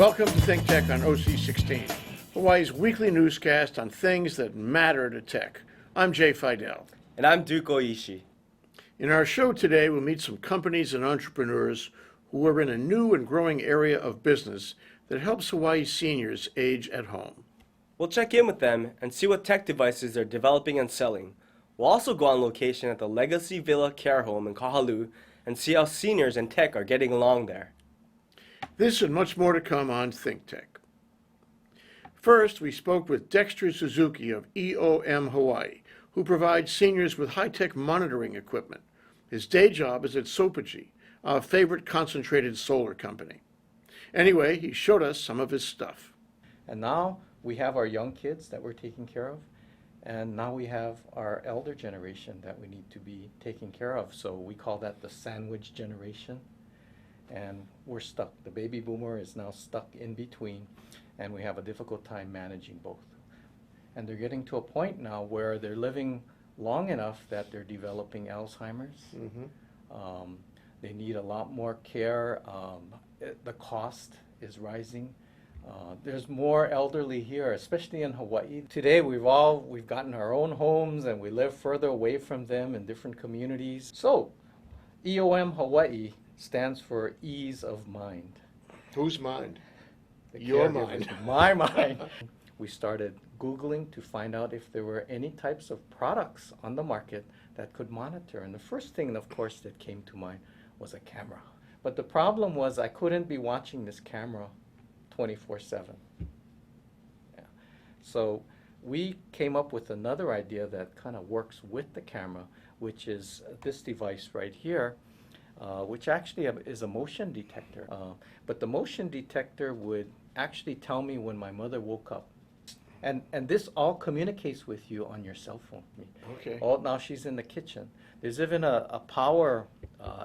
Welcome to ThinkTech on OC16, Hawaii's weekly newscast on things that matter to tech. I'm Jay Fidell. And I'm Duke Oishi. In our show today, we'll meet some companies and entrepreneurs who are in a new and growing area of business that helps Hawaii seniors age at home. We'll check in with them and see what tech devices they're developing and selling. We'll also go on location at the Legacy Villa Care Home in Kahalu and see how seniors and tech are getting along there. This and much more to come on ThinkTech. First, we spoke with Dexter Suzuki of EOM Hawaii, who provides seniors with high-tech monitoring equipment. His day job is at Sopogy, our favorite concentrated solar company. Anyway, he showed us some of his stuff. And now we have our young kids that we're taking care of, and now we have our elder generation that we need to be taking care of. So we call that the sandwich generation, and we're stuck. The baby boomer is now stuck in between, and we have a difficult time managing both. And they're getting to a point now where they're living long enough that they're developing Alzheimer's. They need a lot more care. The cost is rising. There's more elderly here, especially in Hawaii. Today we've gotten our own homes and we live further away from them in different communities. So EOM Hawaii stands for ease of mind. Whose mind? The Your caregivers. mind. My mind. We started Googling to find out if there were any types of products on the market that could monitor. And the first thing, of course, that came to mind was a camera. But the problem was I couldn't be watching this camera 24/7. Yeah. So we came up with another idea that kind of works with the camera, which is this device right here, which actually is a motion detector. But the motion detector would actually tell me when my mother woke up. And this all communicates with you on your cell phone. Okay. Oh, now she's in the kitchen. There's even a power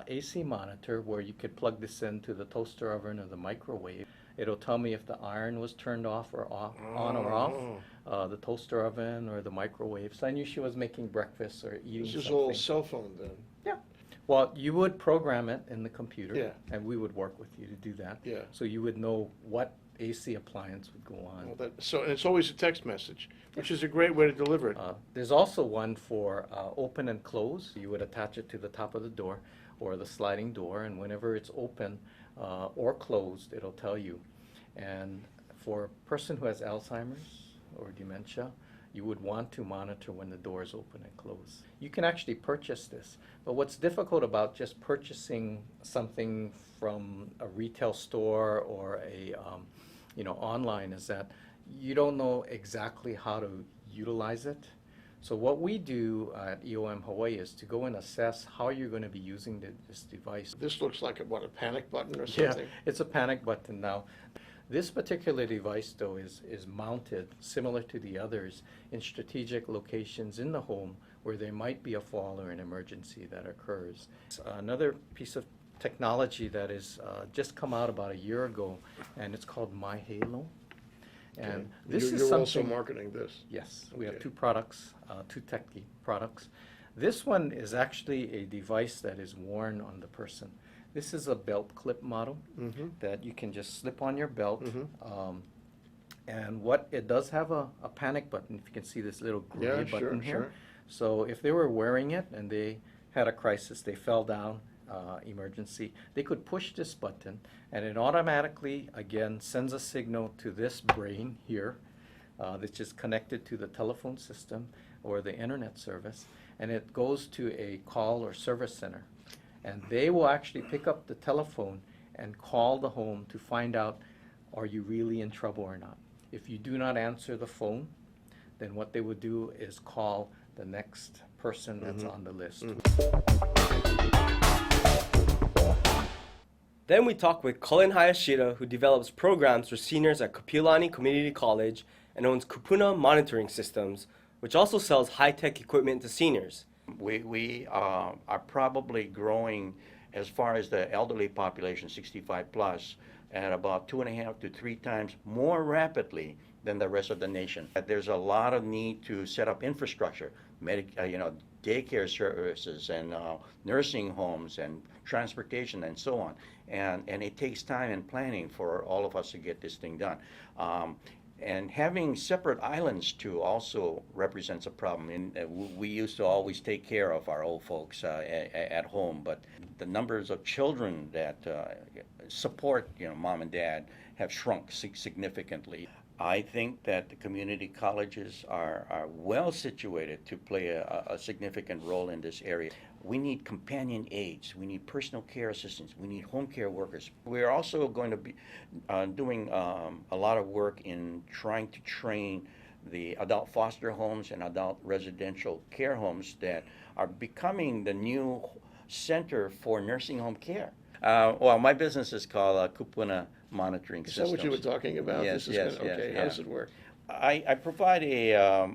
AC monitor where you could plug this into the toaster oven or the microwave. It'll tell me if the iron was turned off or on or off, the toaster oven or the microwave. So I knew she was making breakfast or eating This is something. all cell phone then. Yeah. Well, you would program it in the computer, Yeah. and we would work with you to do that. Yeah. So you would know what AC appliance would go on. Well, and it's always a text message, which is a great way to deliver it. There's also one for open and close. You would attach it to the top of the door or the sliding door, and whenever it's open or closed, it'll tell you. And for a person who has Alzheimer's or dementia, you would want to monitor when the door is open and closed. You can actually purchase this, but what's difficult about just purchasing something from a retail store or a online is that you don't know exactly how to utilize it. So what we do at EOM Hawaii is to go and assess how you're going to be using this device. This looks like a panic button or Yeah, something? it's a panic button now. This particular device, though, is mounted similar to the others in strategic locations in the home where there might be a fall or an emergency that occurs. Another piece of technology that is just come out about a year ago, and it's called My Halo. And Okay. this is You're something. also marketing this. Yes, we have Okay. two products, two tech products. This one is actually a device that is worn on the person. This is a belt clip model that you can just slip on your belt. And what it does have a panic button. If you can see this little gray button here. Sure. So if they were wearing it and they had a crisis, they fell down, emergency, they could push this button and it automatically, again, sends a signal to this brain here, that's just connected to the telephone system or the internet service, and it goes to a call or service center. And they will actually pick up the telephone and call the home to find out, are you really in trouble or not? If you do not answer the phone, then what they would do is call the next person that's on the list. Then we talk with Cullen Hayashida, who develops programs for seniors at Kapiolani Community College and owns Kupuna Monitoring Systems, which also sells high-tech equipment to seniors. We are probably growing as far as the elderly population, 65 plus, at about 2.5 to 3 times more rapidly than the rest of the nation. There's a lot of need to set up infrastructure, daycare services and nursing homes and transportation and so on. And it takes time and planning for all of us to get this thing done. And having separate islands too also represents a problem. We used to always take care of our old folks at home, but the numbers of children that support, mom and dad have shrunk significantly. I think that the community colleges are well situated to play a significant role in this area. We need companion aides, we need personal care assistants, we need home care workers. We're also going to be doing a lot of work in trying to train the adult foster homes and adult residential care homes that are becoming the new center for nursing home care. Well, my business is called Kupuna Monitoring Systems. Is that what you were talking about? Yes, Okay, how does it work? I provide a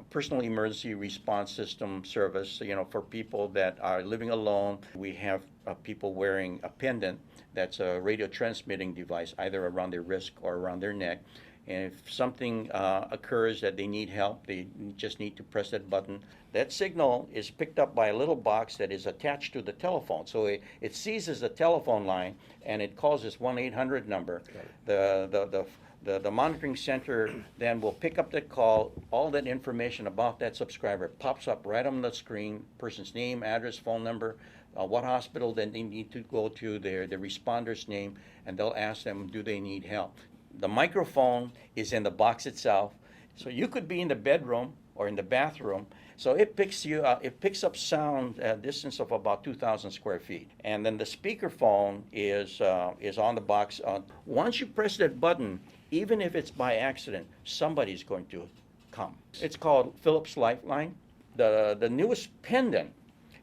personal emergency response system service, for people that are living alone. We have people wearing a pendant that's a radio transmitting device, either around their wrist or around their neck. And if something occurs that they need help, they just need to press that button. That signal is picked up by a little box that is attached to the telephone. So it seizes the telephone line and it calls this 1-800 number. The monitoring center then will pick up that call. All that information about that subscriber pops up right on the screen, person's name, address, phone number, what hospital that they need to go to, the responder's name, and they'll ask them, do they need help? The microphone is in the box itself, so you could be in the bedroom or in the bathroom. So it picks up sound at a distance of about 2,000 square feet. And then the speakerphone is on the box. Once you press that button, even if it's by accident, somebody's going to come. It's called Philips Lifeline. The newest pendant,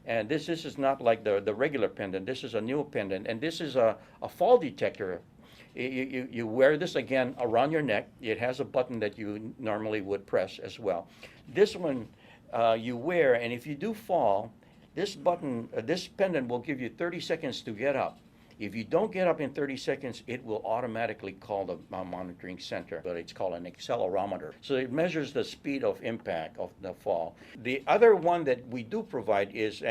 and this is not like the regular pendant, this is a new pendant, and this is a fall detector. You wear this again around your neck. It has a button that you normally would press as well. This one you wear, and if you do fall, this pendant will give you 30 seconds to get up. If you don't get up in 30 seconds, it will automatically call the monitoring center, but it's called an accelerometer. So it measures the speed of impact of the fall. The other one that we do provide is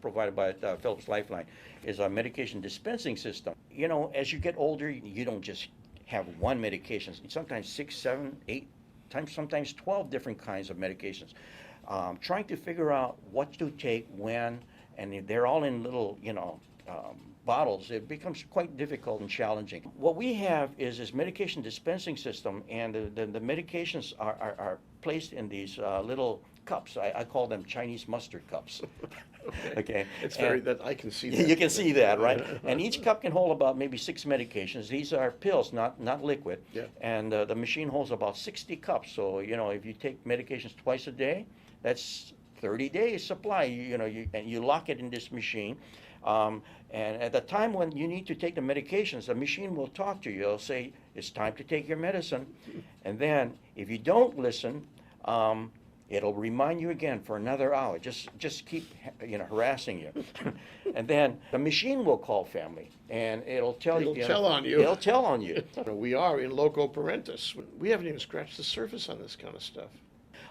provided by Philips Lifeline, is a medication dispensing system. As you get older, you don't just have one medication. Sometimes 6, 7, 8 times, sometimes 12 different kinds of medications. Trying to figure out what to take when, and they're all in little, bottles, it becomes quite difficult and challenging. What we have is this medication dispensing system, and the medications are placed in these little cups. I call them Chinese mustard cups. Okay. It's that I can see that. You can see that, right? And each cup can hold about maybe 6 medications. These are pills, not liquid. Yeah. And the machine holds about 60 cups. So, if you take medications twice a day, that's 30 days supply. And you lock it in this machine. And at the time when you need to take the medications, the machine will talk to you. It'll say, it's time to take your medicine. And then if you don't listen, it'll remind you again for another hour. Just keep harassing you. And then the machine will call family, and it'll tell you. It'll tell on you. It'll tell on you. We are in loco parentis. We haven't even scratched the surface on this kind of stuff.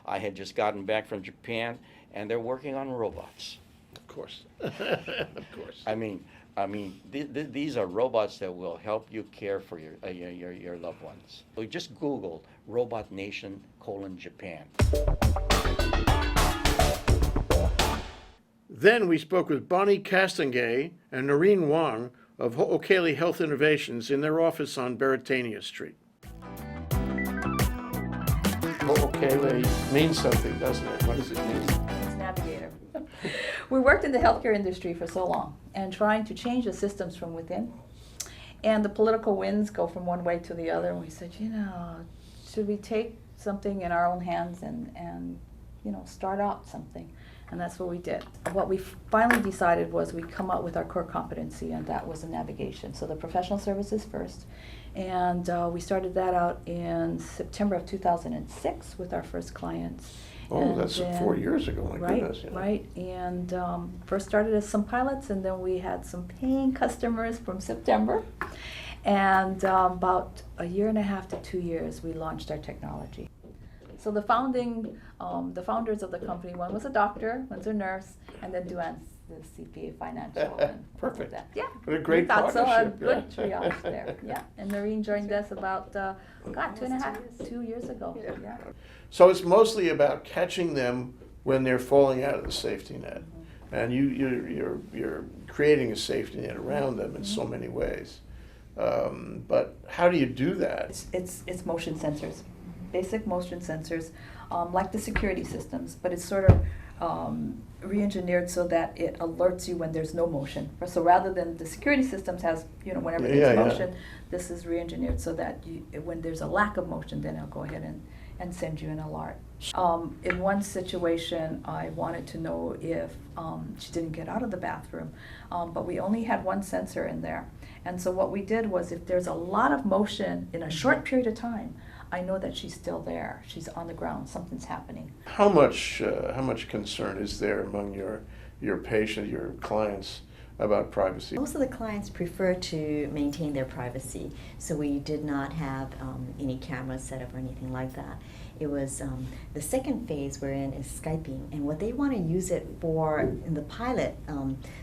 I had just gotten back from Japan, and they're working on robots. Of course. Of course. I mean, these are robots that will help you care for your loved ones. So just Google Robot Nation, Japan. Then we spoke with Bonnie Castonguay and Norine Wong of Hookele Health Innovations in their office on Beretania Street. Hookele means something, doesn't it? What does it mean? It's navigator. We worked in the healthcare industry for so long and trying to change the systems from within. And the political winds go from one way to the other. And we said, should we take something in our own hands and start out something? And that's what we did. What we finally decided was we'd come up with our core competency, and that was the navigation. So the professional services first. And we started that out in September of 2006 with our first clients. Oh, and that's then, 4 years ago, my right, goodness. Right, and first started as some pilots, and then we had some paying customers from September. And about a year and a half to 2 years, we launched our technology. So the founders of the company, one was a doctor, one's a nurse, and then Duane's the CPA financial. And Perfect. that. Yeah. What a great We thought so, a partnership, good yeah. triage there, yeah. And Norine joined us about, 2 years ago, yeah. So it's mostly about catching them when they're falling out of the safety net. And you're creating a safety net around them in so many ways. But how do you do that? It's motion sensors, basic motion sensors, like the security systems, but it's sort of re-engineered so that it alerts you when there's no motion. So rather than the security systems has, whenever there's motion, this is re-engineered so that when there's a lack of motion, then it'll go ahead and send you an alert. In one situation, I wanted to know if she didn't get out of the bathroom, but we only had one sensor in there. And so what we did was, if there's a lot of motion in a short period of time, I know that she's still there. She's on the ground. Something's happening. How much concern is there among your patient, your clients, about privacy? Most of the clients prefer to maintain their privacy, so we did not have any cameras set up or anything like that. It was the second phase we're in is Skyping, and what they want to use it for in the pilot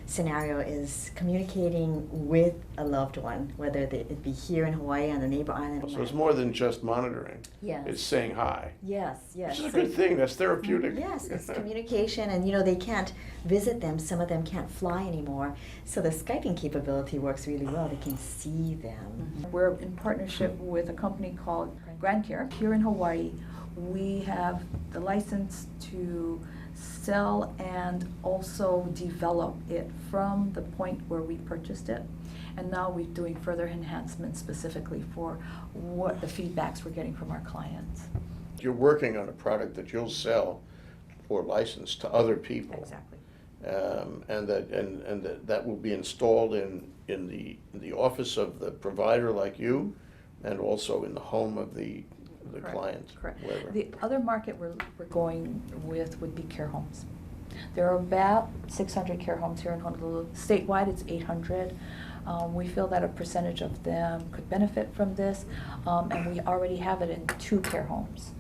scenario is communicating with a loved one, whether it be here in Hawaii on the neighbor island. So it's more than just monitoring. Yes. It's saying hi. Yes, yes. Which is a good thing. That's therapeutic. Yes, it's communication, and they can't visit them. Some of them can't fly anymore, so the Skyping capability works really well. They can see them. We're in partnership with a company called Grand Care here in Hawaii. We have the license to sell and also develop it from the point where we purchased it. And now we're doing further enhancements specifically for what the feedbacks we're getting from our clients. You're working on a product that you'll sell or license to other people. Exactly. And that will be installed in the office of the provider like you, and also in the home of the Correct. client. Correct. Whoever. The other market we're going with would be care homes. There are about 600 care homes here in Honolulu. Statewide, it's 800. We feel that a percentage of them could benefit from this, and we already have it in 2 care homes.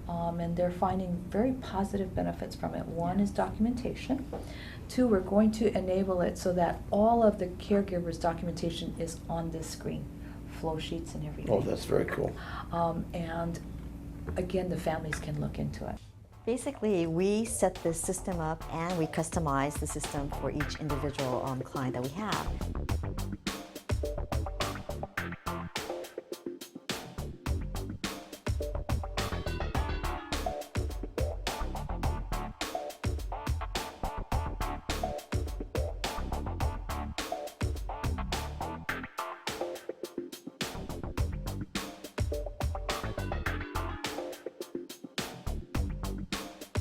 And they're finding very positive benefits from it. One is documentation. 2, we're going to enable it so that all of the caregivers' documentation is on this screen, flow sheets and everything. Oh, that's very cool. And again, the families can look into it. Basically, we set this system up and we customize the system for each individual client that we have.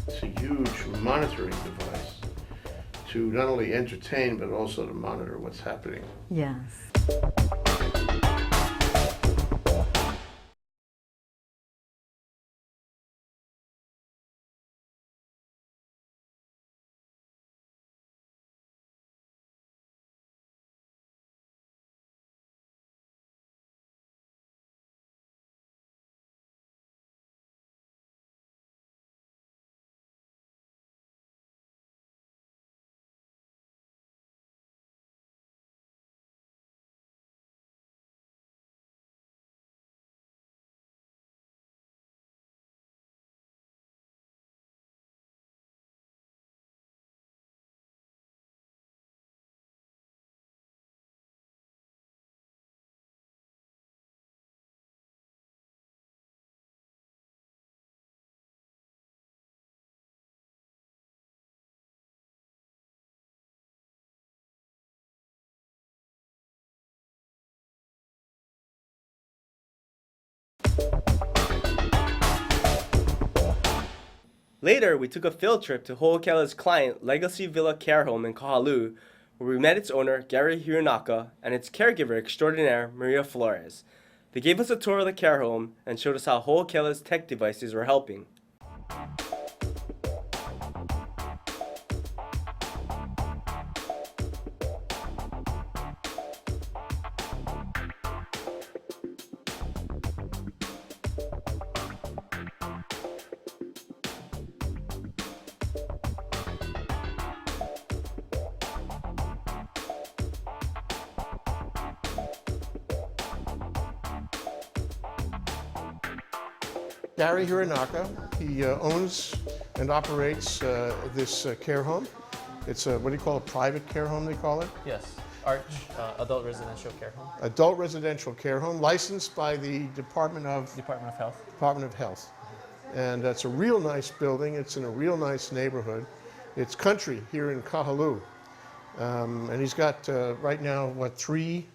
It's a huge monitoring device to not only entertain but also to monitor what's happening. Yes. Later, we took a field trip to Hookele's client, Legacy Villa Care Home in Kahalu, where we met its owner, Gary Hironaka, and its caregiver extraordinaire, Maria Flores. They gave us a tour of the care home and showed us how Hookele's tech devices were helping. Gary Hironaka. He owns and operates this care home. It's a, what do you call it, private care home they call it? Yes, Arch Adult Residential Care Home, Adult residential care home, licensed by the Department of Department of Health. And it's a real nice building. It's in a real nice neighborhood. It's country here in Kahalu. And he's got right now, what, 3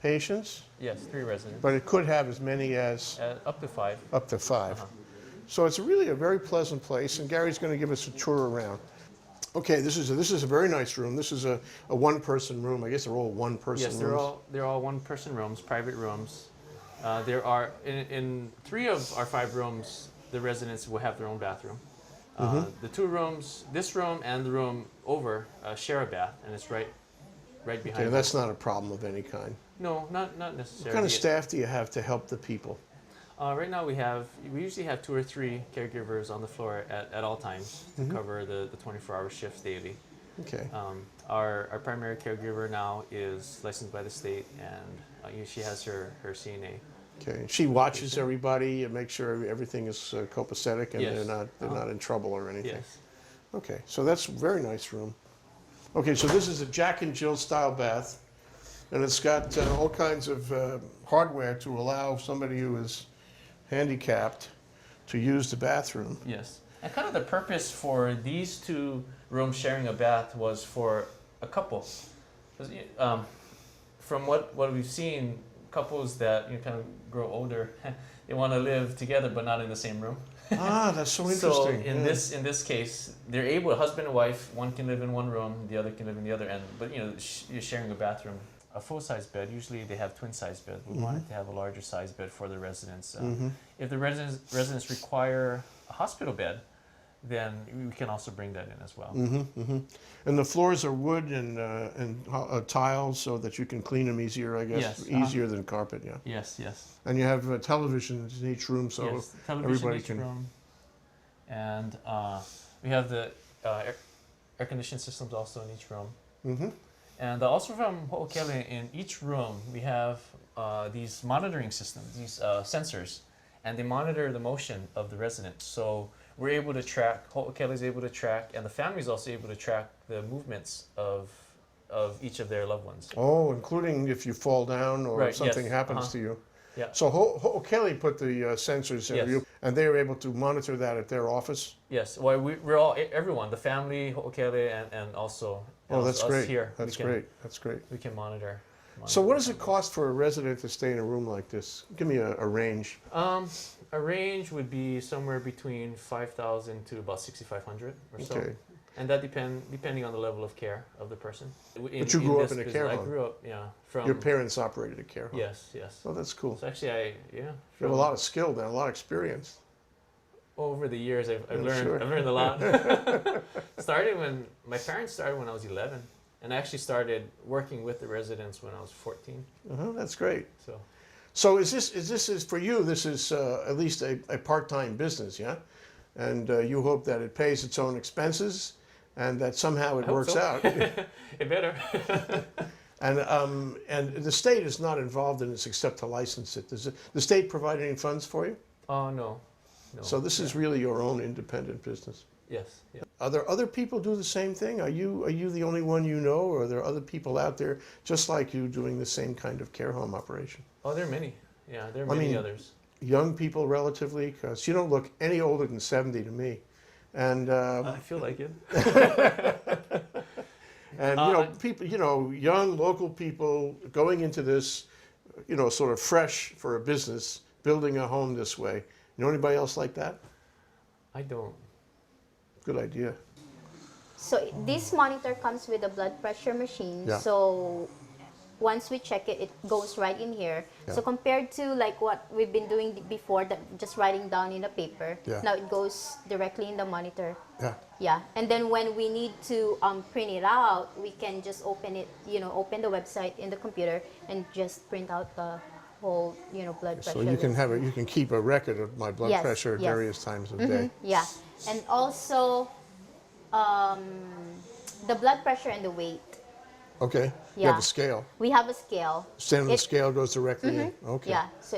patients? Yes, 3 residents. But it could have as many as Up to 5. up to 5. So it's really a very pleasant place, and Gary's going to give us a tour around. Okay, this is a very nice room. This is a one-person room. I guess they're all one-person Yes, rooms. they're all one-person rooms, private rooms. There are in 3 of our 5 rooms, the residents will have their own bathroom. The 2 rooms, this room and the room over, share a bath, and it's right behind. Okay, us. that's not a problem of any kind. No, not necessarily. What kind of staff do you have to help the people? Right now we usually have 2 or 3 caregivers on the floor at all times to cover the 24-hour shifts daily. Okay. Our primary caregiver now is licensed by the state, and she has her CNA. Okay. She watches everybody and makes sure everything is copacetic and Yes. they're not in trouble or anything. Yes. Okay, so that's a very nice room. Okay, so this is a Jack and Jill style bath, and it's got all kinds of hardware to allow somebody who is handicapped to use the bathroom. Yes. And kind of the purpose for these 2 rooms sharing a bath was for a couple. 'Cause, from what we've seen, couples that kind of grow older, they want to live together but not in the same room. Ah, that's so So interesting. in Yeah. this case, they're able, husband and wife, one can live in one room, the other can live in the other end. But you're sharing a bathroom. A full-size bed, usually they have twin-size bed. We wanted to have a larger size bed for the residents. If the residents require a hospital bed, then we can also bring that in as well. And the floors are wood and tiles so that you can clean them easier, I guess. Yes, Easier than carpet, yeah. Yes, yes. And you have televisions in each room so Yes, television everybody in each can. room. And we have the air conditioning systems also in each room. And also from Hookele, in each room, we have these monitoring systems, these sensors, and they monitor the motion of the residents. So we're able to track, Hookele is able to track, and the family is also able to track the movements of each of their loved ones. Oh, including if you fall down or Right, something yes, happens to you. Yeah. So Hookele put the sensors in Yes. you, and they were able to monitor that at their office? Yes, well, we're all, everyone, the family, Hookele, and also Oh, that's us great. here. That's we can, great. That's great. We can monitor. So what does it cost for a resident to stay in a room like this? Give me a range. A range would be somewhere between 5,000 to about 6,500 or so. Okay. And that depending on the level of care of the person. But you grew up this in a business, care I home. grew up, yeah, from. Your parents operated a care home? Yes, yes. Oh, that's cool. So actually, You have a lot of skill then, a lot of experience. over the years, I've learned. sure. I've learned a lot. My parents started when I was 11, and I actually started working with the residents when I was 14. That's great. So. So is this for you? This is at least a part-time business, yeah? And you hope that it pays its own expenses, and that somehow it I hope works so. out. It better. And the state is not involved in this except to license it. Does the state provide any funds for you? Oh no. So this is really your own independent business. Yes. Yeah. Are there other people do the same thing? Are you the only one you know, or are there other people out there just like you doing the same kind of care home operation? Oh, there are many. Yeah, there are I many mean, others. Young people relatively, because you don't look any older than 70 to me. And I feel like it. and people, young local people going into this, sort of fresh for a business, building a home this way. You know anybody else like that? I don't. Good idea. So this monitor comes with a blood pressure machine. Yeah. So once we check it, it goes right in here. Yeah. So compared to like what we've been doing before, that just writing down in the paper, Yeah. now it goes directly in the monitor. Yeah. Yeah, and then when we need to print it out, we can just open it, open the website in the computer and just print out the whole, blood pressure. So you can list. you can keep a record of my blood Yes, pressure at yes. various times of the day. Yeah, and also the blood pressure and the weight. Okay. You have Yeah. a scale. We have a scale. Stand on the It- scale goes directly in. Okay. Yeah, so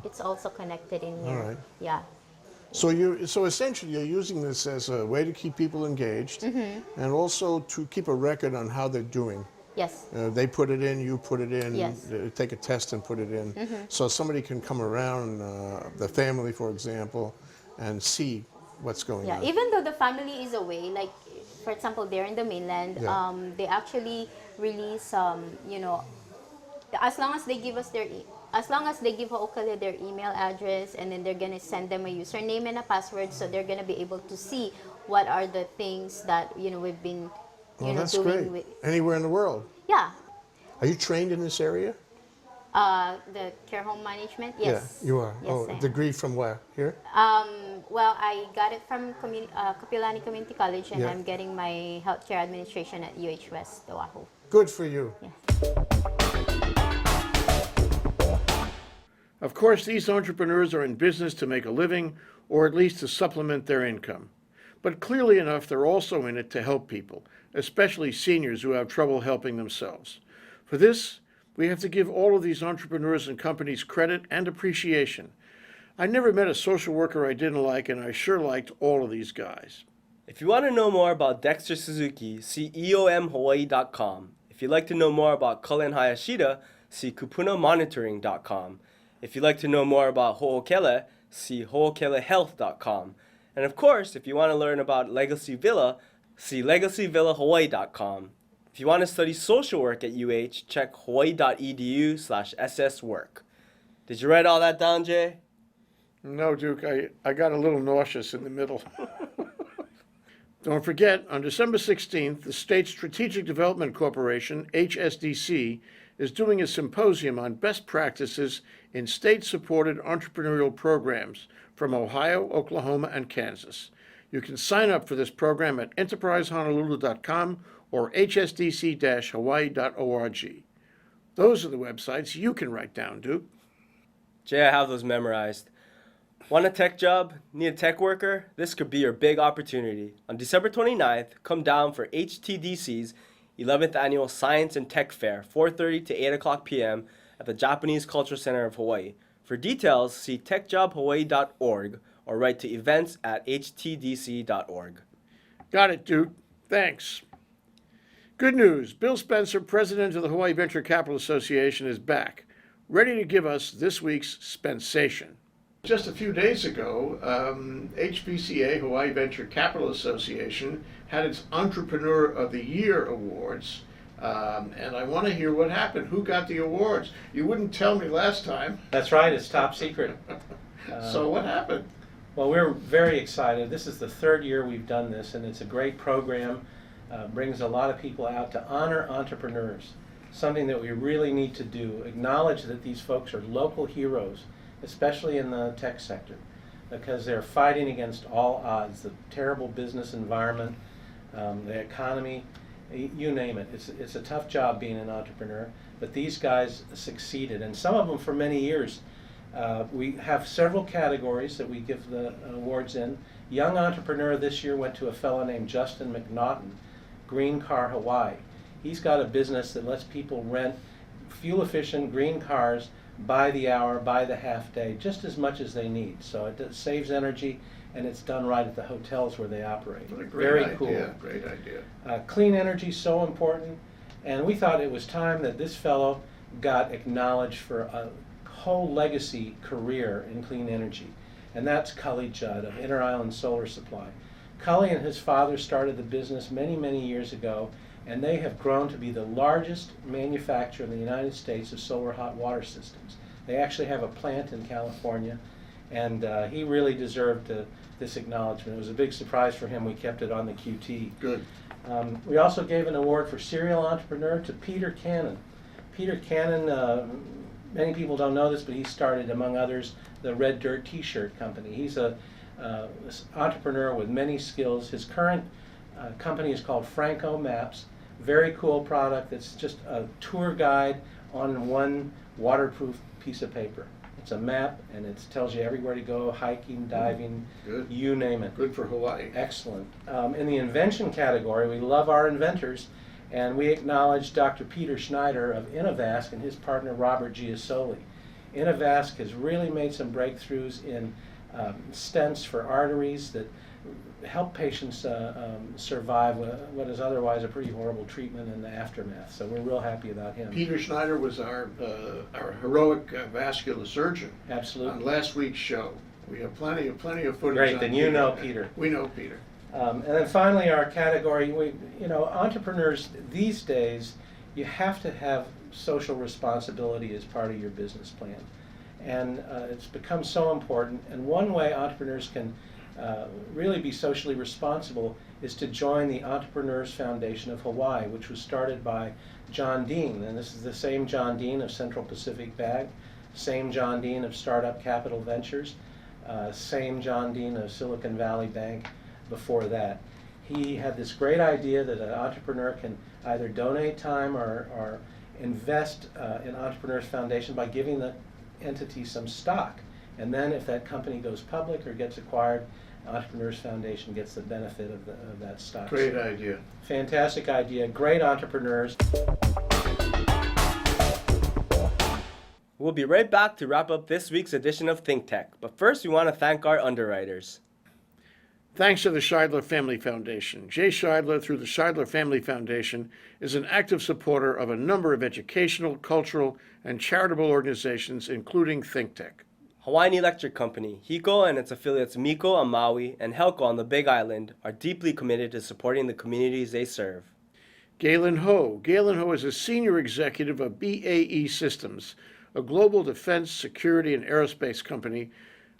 it's also connected in here. All right. Yeah. So essentially you're using this as a way to keep people engaged and also to keep a record on how they're doing. Yes. They put it in, you put it in, Yes. take a test and put it in. So somebody can come around, the family, for example, and see what's going Yeah, on. even though the family is away, like for example, they're in the mainland, Yeah. they actually release, you know, as long as they give us their, as long as they give Hookele their email address, and then they're gonna send them a username and a password, so they're gonna be able to see what are the things that we've been, Well, that's doing great. with. Anywhere in the world. Yeah, Are you trained in this area? the care home management. Yes. Yeah, you are. Yes, Oh, I am. degree from where? Here? Well, I got it from Kapilani Community College, and Yeah. I'm getting my healthcare administration at UH West, Oahu. Good for you. Yeah. Of course, these entrepreneurs are in business to make a living, or at least to supplement their income. But clearly enough, they're also in it to help people, especially seniors who have trouble helping themselves. For this, we have to give all of these entrepreneurs and companies credit and appreciation. I never met a social worker I didn't like, and I sure liked all of these guys. If you want to know more about Dexter Suzuki, see eomhawaii.com. If you'd like to know more about Cullen Hayashida, see kupunamonitoring.com. If you'd like to know more about Hookele, see hookelehealth.com. And of course, if you want to learn about Legacy Villa, see legacyvillahawaii.com. If you want to study social work at UH, check hawaii.edu/sswork. Did you write all that down, Jay? No, Duke, I got a little nauseous in the middle. Don't forget, on December 16th, the State Strategic Development Corporation, HSDC, is doing a symposium on best practices in state-supported entrepreneurial programs from Ohio, Oklahoma, and Kansas. You can sign up for this program at enterprisehonolulu.com or hsdc-hawaii.org. Those are the websites you can write down, Duke. Jay, I have those memorized. Want a tech job? Need a tech worker? This could be your big opportunity. On December 29th, come down for HTDC's 11th Annual Science and Tech Fair, 4:30 to 8 o'clock p.m. at the Japanese Cultural Center of Hawaii. For details, see techjobhawaii.org or write to events@htdc.org. Got it, Duke. Thanks. Good news. Bill Spencer, president of the Hawaii Venture Capital Association, is back, ready to give us this week's Spensation. Just a few days ago, HVCA, Hawaii Venture Capital Association, had its Entrepreneur of the Year awards, and I want to hear what happened. Who got the awards? You wouldn't tell me last time. That's right, it's top secret. So what happened? Well, we're very excited. This is the third year we've done this, and it's a great program. Brings a lot of people out to honor entrepreneurs, something that we really need to do. Acknowledge that these folks are local heroes, especially in the tech sector, because they're fighting against all odds, the terrible business environment, the economy, you name it. It's a tough job being an entrepreneur, but these guys succeeded, and some of them for many years. We have several categories that we give the awards in. Young Entrepreneur this year went to a fellow named Justin McNaughton, Green Car Hawaii. He's got a business that lets people rent fuel-efficient green cars by the hour, by the half day, just as much as they need. So it saves energy, and it's done right at the hotels where they operate. What a great Very idea. cool. Great idea. Clean energy is so important, and we thought it was time that this fellow got acknowledged for a whole legacy career in clean energy, and that's Cullen Judd of Inter Island Solar Supply. Cullen and his father started the business many, many years ago, and they have grown to be the largest manufacturer in the United States of solar hot water systems. They actually have a plant in California, and he really deserved this acknowledgement. It was a big surprise for him. We kept it on the QT. Good. We also gave an award for serial entrepreneur to Peter Cannon. Peter Cannon, many people don't know this, but he started, among others, the Red Dirt T-shirt company. He's a entrepreneur with many skills. His current company is called Franco Maps. Very cool product. It's just a tour guide on one waterproof piece of paper. It's a map, and it tells you everywhere to go, hiking, diving, Good. you name it. Good for Hawaii. Excellent. In the invention category, we love our inventors, and we acknowledge Dr. Peter Schneider of Innovask and his partner Robert Giasoli. Innovask has really made some breakthroughs in stents for arteries that help patients survive what is otherwise a pretty horrible treatment in the aftermath. So we're real happy about him. Peter Schneider was our heroic vascular surgeon Absolutely. on last week's show. We have plenty of footage. Great, on then you know Peter. We know Peter. And then finally, our category, entrepreneurs these days, you have to have social responsibility as part of your business plan. And it's become so important. And one way entrepreneurs can really be socially responsible is to join the Entrepreneurs Foundation of Hawaii, which was started by John Dean. And this is the same John Dean of Central Pacific Bag, same John Dean of Startup Capital Ventures, same John Dean of Silicon Valley Bank before that. He had this great idea that an entrepreneur can either donate time or invest in Entrepreneurs Foundation by giving the entity some stock. And then if that company goes public or gets acquired, Entrepreneurs Foundation gets the benefit of that stock. Great idea. Fantastic idea. Great entrepreneurs. We'll be right back to wrap up this week's edition of ThinkTech. But first, we want to thank our underwriters. Thanks to the Scheidler Family Foundation. Jay Scheidler, through the Scheidler Family Foundation, is an active supporter of a number of educational, cultural, and charitable organizations, including ThinkTech. Hawaiian Electric Company, HECO and its affiliates MECO on Maui and HELCO on the Big Island are deeply committed to supporting the communities they serve. Galen Ho. Galen Ho is a senior executive of BAE Systems, a global defense, security, and aerospace company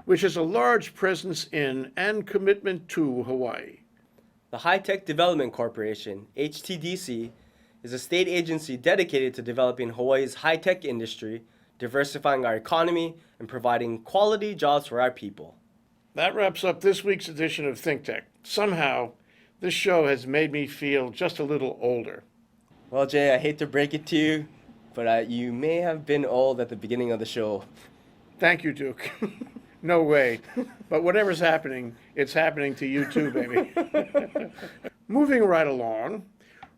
which has a large presence in and commitment to Hawaii. The High Tech Development Corporation, HTDC, is a state agency dedicated to developing Hawaii's high-tech industry, diversifying our economy, and providing quality jobs for our people. That wraps up this week's edition of ThinkTech. Somehow, this show has made me feel just a little older. Well, Jay, I hate to break it to you, but you may have been old at the beginning of the show. Thank you, Duke. No way. But whatever's happening, it's happening to you too, baby. Moving right along,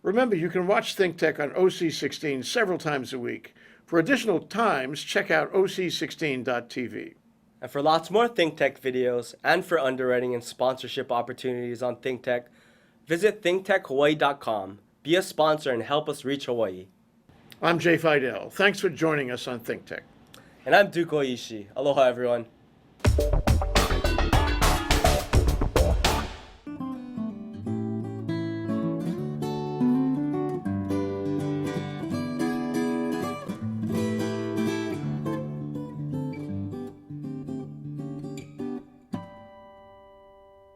remember you can watch ThinkTech on OC16 several times a week. For additional times, check out oc16.tv. And for lots more ThinkTech videos and for underwriting and sponsorship opportunities on ThinkTech, visit thinktechhawaii.com. Be a sponsor and help us reach Hawaii. I'm Jay Fidell. Thanks for joining us on ThinkTech. And I'm Duke Oishi. Aloha, everyone.